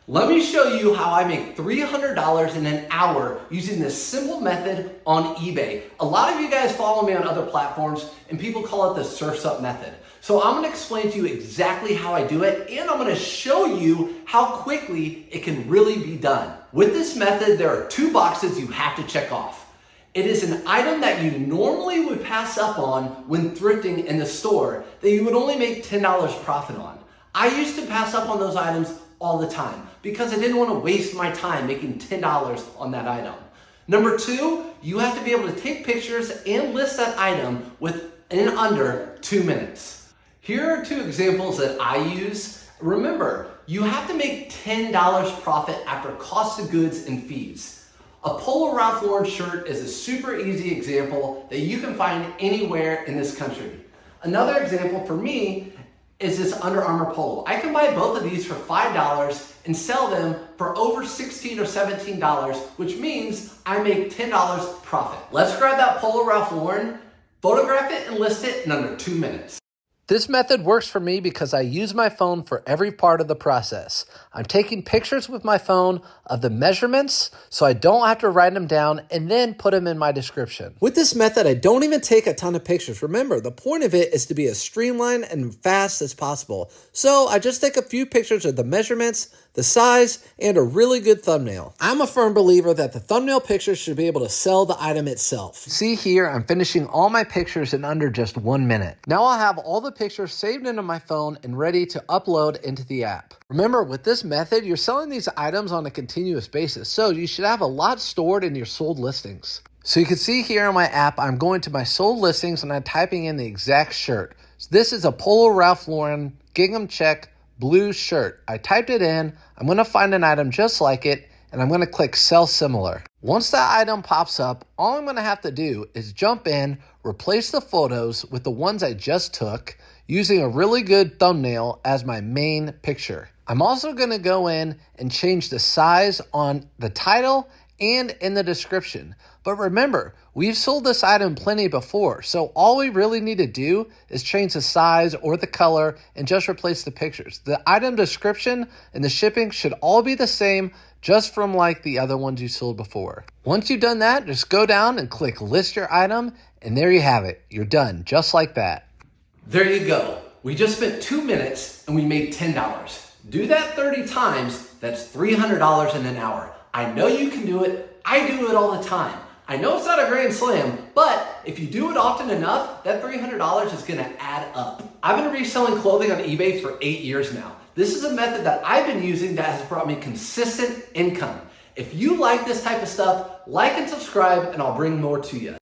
Let me show you how I make $300 in an hour using this simple method on eBay. A lot of you guys follow me on other platforms and people call it the SurfsUp Method. So I'm gonna explain to you exactly how I do it, and I'm gonna show you how quickly it can really be done. With this method, there are two boxes you have to check off. It is an item that you normally would pass up on when thrifting in the store that you would only make $10 profit on. I used to pass up on those items all the time because I didn't want to waste my time making $10 on that item. Number two, you have to be able to take pictures and list that item within under 2 minutes. Here are two examples that I use. Remember, you have to make $10 profit after cost of goods and fees. A Polo Ralph Lauren shirt is a super easy example that you can find anywhere in this country. Another example for me is this Under Armour polo. I can buy both of these for $5 and sell them for over $16 or $17, which means I make $10 profit. Let's grab that Polo Ralph Lauren, photograph it and list it in under 2 minutes. This method works for me because I use my phone for every part of the process. I'm taking pictures with my phone of the measurements so I don't have to write them down and then put them in my description. With this method, I don't even take a ton of pictures. Remember, the point of it is to be as streamlined and fast as possible. So I just take a few pictures of the measurements, the size, and a really good thumbnail. I'm a firm believer that the thumbnail picture should be able to sell the item itself. See here, I'm finishing all my pictures in under just 1 minute. Now I'll have all the pictures saved into my phone and ready to upload into the app. Remember, with this method, you're selling these items on a continuous basis, so you should have a lot stored in your sold listings. So you can see here on my app, I'm going to my sold listings and I'm typing in the exact shirt. So this is a Polo Ralph Lauren gingham check blue shirt. I typed it in, I'm gonna find an item just like it, and I'm gonna click sell similar. Once that item pops up, all I'm gonna have to do is jump in, replace the photos with the ones I just took, using a really good thumbnail as my main picture. I'm also gonna go in and change the size on the title and in the description. But remember, we've sold this item plenty before, so all we really need to do is change the size or the color and just replace the pictures. The item description and the shipping should all be the same, just from like the other ones you sold before. Once you've done that, just go down and click list your item, and there you have it. You're done, just like that. There you go. We just spent 2 minutes and we made $10. Do that 30 times, that's $300 in an hour. I know you can do it. I do it all the time. I know it's not a grand slam, but if you do it often enough, that $300 is gonna add up. I've been reselling clothing on eBay for 8 years now. This is a method that I've been using that has brought me consistent income. If you like this type of stuff, like and subscribe, and I'll bring more to you.